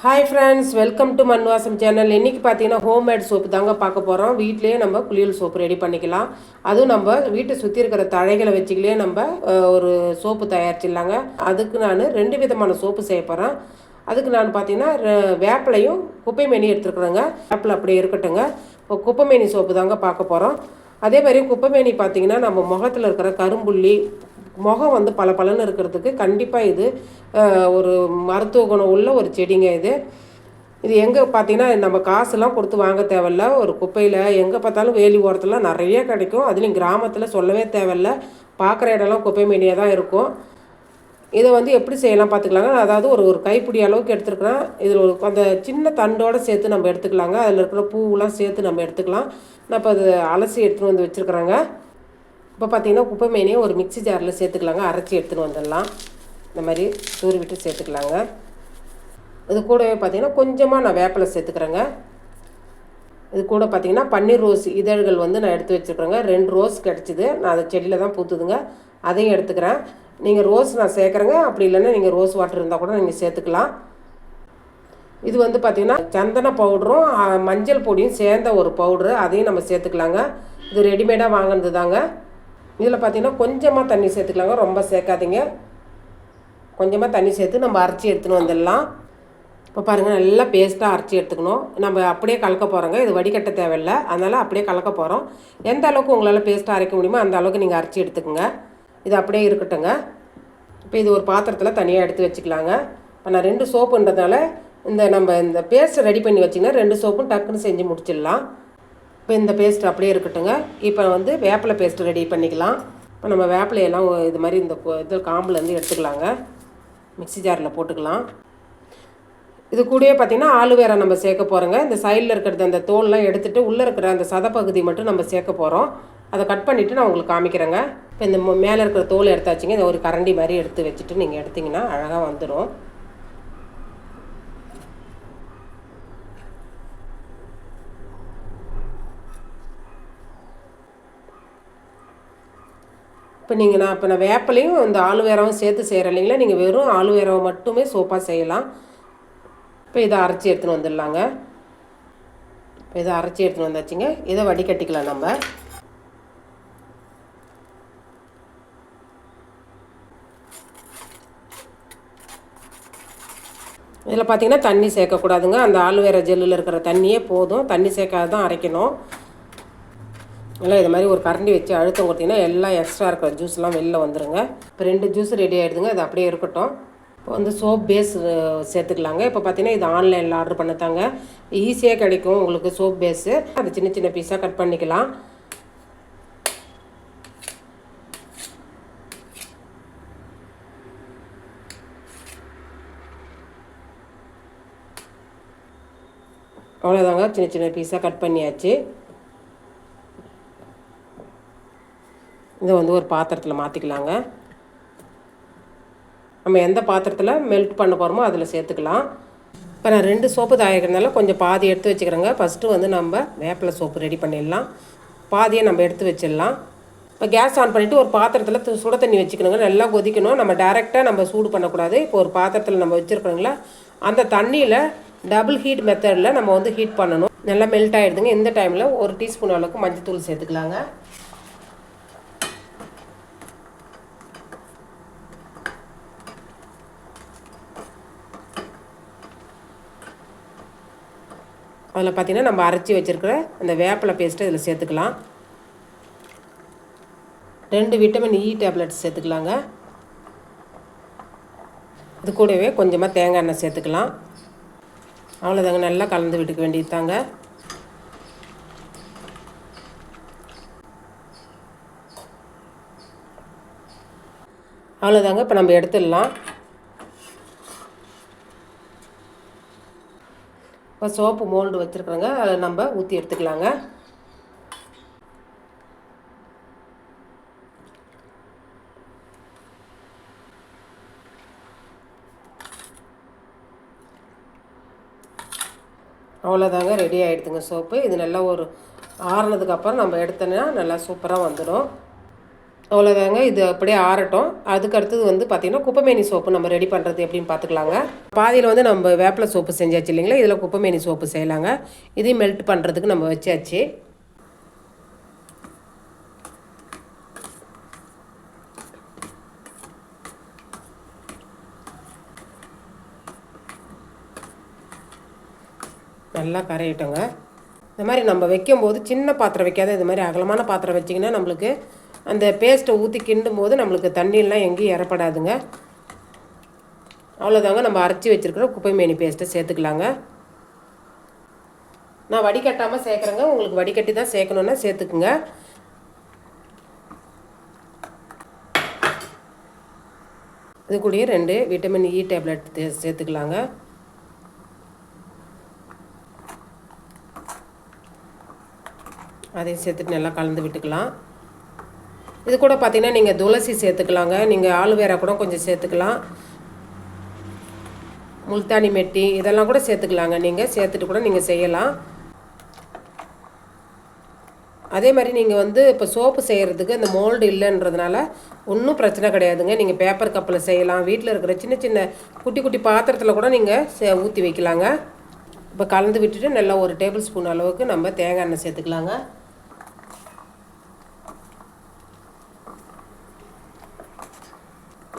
Hi friends, welcome to மண்வாசம் channel. இன்றைக்கி பார்த்தீங்கன்னா homemade soap தாங்க பார்க்க போகிறோம். வீட்டிலேயே நம்ம குளியல் சோப்பு ரெடி பண்ணிக்கலாம். அதுவும் நம்ம வீட்டை சுற்றி இருக்கிற தழைகளை வச்சுக்கிலே நம்ம ஒரு சோப்பு தயாரிச்சிடலாங்க. அதுக்கு நான் 2 விதமான சோப்பு செய்ய போகிறேன். அதுக்கு நான் பார்த்தீங்கன்னா வேப்பிலையும் குப்பை மேனி எடுத்துருக்குறேங்க. வேப்பில் அப்படியே இருக்கட்டுங்க. இப்போ குப்பை மேனி சோப்பு தாங்க பார்க்க போகிறோம். அதே மாதிரி குப்பை மேனி பார்த்திங்கன்னா நம்ம முகத்தில் இருக்கிற கரும்புள்ளி, முகம் வந்து பல பலன்னு இருக்கிறதுக்கு கண்டிப்பாக இது ஒரு மருத்துவ குணம் உள்ள ஒரு செடிங்க. இது எங்கே பார்த்தீங்கன்னா நம்ம காசுலாம் கொடுத்து வாங்க தேவையில்ல. ஒரு குப்பையில் எங்கே பார்த்தாலும் வேலி ஓரத்தில் நிறைய கிடைக்கும். அதுலேயும் கிராமத்தில் சொல்லவே தேவையில்ல. பார்க்குற இடம்லாம் குப்பை மேனியாக தான் இருக்கும். இதை வந்து எப்படி செய்யலாம் பார்த்துக்கலாங்க. அதாவது ஒரு கைப்பிடி அளவுக்கு எடுத்துருக்குறேன். இதில் அந்த சின்ன தண்டோடு சேர்த்து நம்ம எடுத்துக்கலாங்க. அதில் இருக்கிற பூவெலாம் சேர்த்து நம்ம எடுத்துக்கலாம். நான் இப்போ அது அலசி எடுத்துகிட்டு வந்து வச்சுருக்குறேங்க. இப்போ பார்த்தீங்கன்னா குப்பை மேனியை ஒரு மிக்சி ஜாரில் சேர்த்துக்கலாங்க. அரைச்சி எடுத்துகிட்டு வந்துடலாம். இந்த மாதிரி தூரி விட்டு சேர்த்துக்கலாங்க. இது கூடவே பார்த்திங்கன்னா கொஞ்சமாக நான் வேப்பிலை சேர்த்துக்கிறேங்க. இது கூட பார்த்திங்கன்னா பன்னீர் ரோஸ் இதழ்கள் வந்து நான் எடுத்து வச்சுருக்குறேங்க. 2 ரோஸ் கிடச்சிது. நான் அதை செடியில் தான் பூத்துதுங்க. அதையும் எடுத்துக்கிறேன். நீங்கள் ரோஸ் நான் சேர்க்குறேங்க. அப்படி இல்லைன்னா நீங்கள் ரோஸ் வாட்டர் இருந்தால் கூட நீங்கள் சேர்த்துக்கலாம். இது வந்து பார்த்திங்கன்னா சந்தன பவுடரும் மஞ்சள் பொடியும் சேர்ந்த ஒரு பவுட்ரு, அதையும் நம்ம சேர்த்துக்கலாங்க. இது ரெடிமேடாக வாங்கினது தாங்க. இதில் பார்த்திங்கன்னா கொஞ்சமாக தண்ணி சேர்த்துக்கலாங்க. ரொம்ப சேர்க்காதீங்க. கொஞ்சமாக தண்ணி சேர்த்து நம்ம அரைச்சி எடுத்துன்னு வந்துடலாம். இப்போ பாருங்கள், நல்லா பேஸ்ட்டாக அரைச்சி எடுத்துக்கணும். நம்ம அப்படியே கலக்க போகிறோங்க. இது வடிகட்ட தேவையில்லை. அதனால் அப்படியே கலக்க போகிறோம். எந்த அளவுக்கு உங்களால் பேஸ்ட்டாக அரைக்க முடியுமோ அந்த அளவுக்கு நீங்கள் அரைச்சி எடுத்துக்கோங்க. இது அப்படியே இருக்கட்டுங்க. இப்போ இது ஒரு பாத்திரத்தில் தனியாக எடுத்து வச்சுக்கலாங்க. இப்போ நான் 2 சோப்புன்றதுனால இந்த பேஸ்ட்டை ரெடி பண்ணி வச்சிங்கன்னா 2 சோப்பும் டக்குன்னு செஞ்சு முடிச்சிடலாம். இப்போ இந்த பேஸ்ட் அப்படியே இருக்கட்டுங்க. இப்போ வந்து வேப்பிலை பேஸ்ட்டு ரெடி பண்ணிக்கலாம். இப்போ நம்ம வேப்பிலையெல்லாம் இது மாதிரி இந்த காம்புலேருந்து எடுத்துக்கலாங்க. மிக்சி ஜாரில் போட்டுக்கலாம். இது கூடவே பார்த்திங்கன்னா ஆலுவேரா நம்ம சேர்க்க போகிறோங்க. இந்த சைடில் இருக்கிறது அந்த தோல்லாம் எடுத்துகிட்டு உள்ளே இருக்கிற அந்த சதப்பகுதி மட்டும் நம்ம சேர்க்க போகிறோம். அதை கட் பண்ணிவிட்டு நான் உங்களுக்கு காமிக்கிறேங்க. இப்போ இந்த மேலே இருக்கிற தோல் எடுத்தாச்சுங்க. இந்த ஒரு கரண்டி மாதிரி எடுத்து வச்சுட்டு நீங்கள் எடுத்திங்கன்னா அழகாக வந்துடும். இப்போ நான் வேப்பிலையும் இந்த ஆலுவேராவும் சேர்த்து செய்கிறேன் இல்லைங்களா. நீங்கள் வெறும் ஆலுவேராவை மட்டுமே சோப்பாக செய்யலாம். இப்போ இதை அரைச்சி எடுத்துன்னு வந்துடலாங்க. இப்போ இதை அரைச்சி எடுத்துன்னு வந்தாச்சுங்க. இதை வடிகட்டிக்கலாம் நம்ம. இதில் பார்த்திங்கன்னா தண்ணி சேர்க்கக்கூடாதுங்க. அந்த ஆலுவேரா ஜெல்லில் இருக்கிற தண்ணியே போதும். தண்ணி சேர்க்காத தான் அரைக்கணும். எல்லாம் இது மாதிரி ஒரு கரண்டி வச்சு அழுத்தம் கொடுத்திங்கன்னா எல்லாம் எக்ஸ்ட்ரா இருக்கிற ஜூஸ்லாம் வெளில வந்துடுங்க. இப்போ 2 ஜூஸ் ரெடி ஆகிடுதுங்க. அது அப்படியே இருக்கட்டும். இப்போ வந்து சோப் பேஸ் சேர்த்துக்கலாங்க. இப்போ பார்த்தீங்கன்னா இது ஆன்லைனில் ஆர்டர் பண்ணத்தாங்க. ஈஸியாக கிடைக்கும் உங்களுக்கு சோப் பேஸு. அது சின்ன சின்ன பீஸாக கட் பண்ணிக்கலாம். அவ்வளோதாங்க, சின்ன சின்ன பீஸாக கட் பண்ணியாச்சு. இதை வந்து ஒரு பாத்திரத்தில் மாற்றிக்கலாங்க. நம்ம எந்த பாத்திரத்தில் மெல்ட் பண்ண போகிறோமோ அதில் சேர்த்துக்கலாம். இப்போ நான் 2 சோப்பு தயாரிக்கிறதுனால கொஞ்சம் பாதி எடுத்து வச்சுக்கிறேங்க. ஃபஸ்ட்டு வந்து நம்ம வேப்பிலை சோப்பு ரெடி பண்ணிடலாம். பாதியை நம்ம எடுத்து வச்சிடலாம். இப்போ கேஸ் ஆன் பண்ணிவிட்டு ஒரு பாத்திரத்தில் சுட தண்ணி வச்சுக்கணுங்க. நல்லா கொதிக்கணும். நம்ம டைரெக்டாக நம்ம சூடு பண்ணக்கூடாது. இப்போ ஒரு பாத்திரத்தில் நம்ம வச்சுருக்கோங்களா, அந்த தண்ணியில் டபுள் ஹீட் மெத்தடில் நம்ம வந்து ஹீட் பண்ணணும். நல்லா மெல்ட் ஆகிடுதுங்க. இந்த டைமில் 1 டீஸ்பூன் அளவுக்கு மஞ்சள் தூள் சேர்த்துக்கலாங்க. அதில் பார்த்திங்கன்னா நம்ம அரைச்சி வச்சுருக்கிற அந்த வேப்பிலை பேஸ்ட்டை இதில் சேர்த்துக்கலாம். 2 விட்டமின் இ டேப்லெட்ஸ் சேர்த்துக்கலாங்க. இது கூடவே கொஞ்சமாக தேங்காய் எண்ணெய் சேர்த்துக்கலாம். அவ்வளோதாங்க, நல்லா கலந்து விட்டுக்க வேண்டியது தாங்க. அவ்வளோதாங்க, இப்போ நம்ம எடுத்துடலாம். இப்போ சோப்பு மோல்டு வச்சுருக்குறோங்க. அதில் நம்ம ஊற்றி எடுத்துக்கலாங்க. அவ்வளோதாங்க, ரெடி ஆகிடுதுங்க சோப்பு. இது நல்லா ஒரு ஆறுனதுக்கப்புறம் நம்ம எடுத்தோன்னா நல்லா சூப்பராக வந்துடும். அவ்வளோதாங்க. இது அப்படியே ஆறட்டும். அதுக்கு அடுத்தது வந்து பார்த்திங்கன்னா குப்பைமேனி சோப்பு நம்ம ரெடி பண்ணுறது எப்படின்னு பார்த்துக்கலாங்க. பாதியில் வந்து நம்ம வேப்பிலை சோப்பு செஞ்சாச்சு இல்லைங்களா, இதில் குப்பைமேனி சோப்பு செய்யலாங்க. இதையும் மெல்ட் பண்ணுறதுக்கு நம்ம வச்சாச்சு. நல்லா கரையிட்டோங்க. இந்த மாதிரி நம்ம வைக்கும்போது சின்ன பாத்திரம் வைக்காத இது மாதிரி அகலமான பாத்திரம் வச்சிங்கன்னா நம்மளுக்கு அந்த பேஸ்ட்டை ஊற்றி கிண்டும் போது நம்மளுக்கு தண்ணியெலாம் எங்கேயும் இறப்படாதுங்க. அவ்வளோதாங்க. நம்ம அரைச்சி வச்சுருக்கிற குப்பைமேனி பேஸ்ட்டை சேர்த்துக்கலாங்க. நான் வடிகட்டாமல் சேர்க்குறேங்க. உங்களுக்கு வடிகட்டி தான் சேர்க்கணுன்னா சேர்த்துக்குங்க. இது கூடயே 2 விட்டமின் இ டேப்லெட் சேர்த்துக்கலாங்க. அதையும் சேர்த்துட்டு நல்லா கலந்து விட்டுக்கலாம். இது கூட பார்த்திங்கன்னா நீங்கள் துளசி சேர்த்துக்கலாங்க. நீங்கள் ஆலுவேரா கூட கொஞ்சம் சேர்த்துக்கலாம். முல்தானி மெட்டி இதெல்லாம் கூட சேர்த்துக்கலாங்க. நீங்கள் சேர்த்துட்டு கூட நீங்கள் செய்யலாம். அதே மாதிரி நீங்கள் வந்து இப்போ சோப்பு செய்கிறதுக்கு இந்த மோல்டு இல்லைன்றதுனால ஒன்றும் பிரச்சனை கிடையாதுங்க. நீங்கள் பேப்பர் கப்பில் செய்யலாம். வீட்டில் இருக்கிற சின்ன சின்ன குட்டி குட்டி பாத்திரத்தில் கூட நீங்கள் ஊற்றி வைக்கலாங்க. இப்போ கலந்து விட்டுட்டு நல்லா 1 டேபிள் ஸ்பூன் அளவுக்கு நம்ம தேங்காய் எண்ணெய் சேர்த்துக்கலாங்க.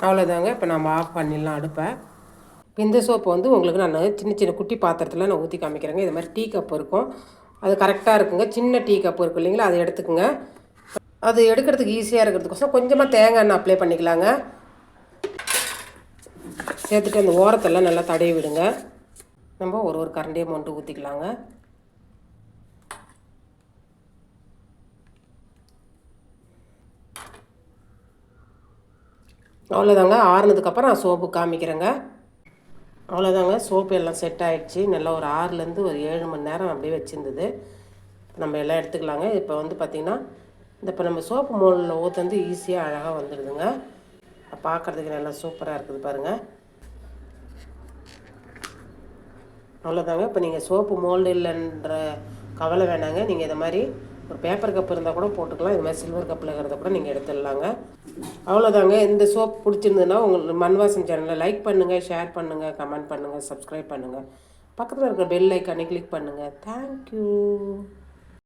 அவ்வளோதாங்க. இப்போ நம்ம ஆஃப் பண்ணிடலாம் அடுப்பை. இந்த சோப்பு வந்து உங்களுக்கு நான் சின்ன சின்ன குட்டி பாத்திரத்தில் நான் ஊற்றி காமிக்கிறேங்க. இது மாதிரி டீ கப் இருக்கும், அது கரெக்டாக இருக்குங்க. சின்ன டீ கப் இருக்கும் இல்லைங்களா, அதை எடுத்துக்குங்க. அது எடுக்கிறதுக்கு ஈஸியாக இருக்கிறதுக்கோசம் கொஞ்சமாக தேங்காய் எண்ணெய் அப்ளை பண்ணிக்கலாங்க. சேர்த்துட்டு அந்த ஓரத்தெல்லாம் நல்லா தடவி விடுங்க. நம்ம ஒரு கரண்டியை மொண்டு ஊற்றிக்கலாங்க. அவ்வளோதாங்க. ஆறுனதுக்கப்புறம் நான் சோப்பு காமிக்கிறேங்க. அவ்வளோதாங்க. சோப்பு எல்லாம் செட் ஆகிடுச்சு. நல்லா ஒரு 6லேருந்து ஒரு 7 மணி நேரம் அப்படியே வச்சுருந்தது. நம்ம எல்லாம் எடுத்துக்கலாங்க. இப்போ வந்து பார்த்திங்கன்னா இப்போ நம்ம சோப்பு மோல்டில் ஊற்று ஈஸியாக அழகாக வந்துடுதுங்க. பார்க்குறதுக்கு நல்லா சூப்பராக இருக்குது பாருங்கள். அவ்வளோதாங்க. இப்போ நீங்கள் சோப்பு மோல்டு இல்லைன்ற கவலை வேணாங்க. நீங்கள் இதை மாதிரி ஒரு பேப்பர் கப் இருந்தால் கூட போட்டுக்கலாம். இது மாதிரி சில்வர் கப்பில் இருக்கிறத கூட நீங்கள் எடுத்துடலாங்க. அவ்வளோதாங்க. இந்த சோப் பிடிச்சிருந்ததுன்னா உங்களுக்கு மண்வாசம் சேனலை லைக் பண்ணுங்கள், ஷேர் பண்ணுங்கள், கமெண்ட் பண்ணுங்கள், சப்ஸ்கிரைப் பண்ணுங்கள். பக்கத்தில் இருக்கிற பெல் ஐக்கானை கிளிக் பண்ணுங்கள். தேங்க்யூ.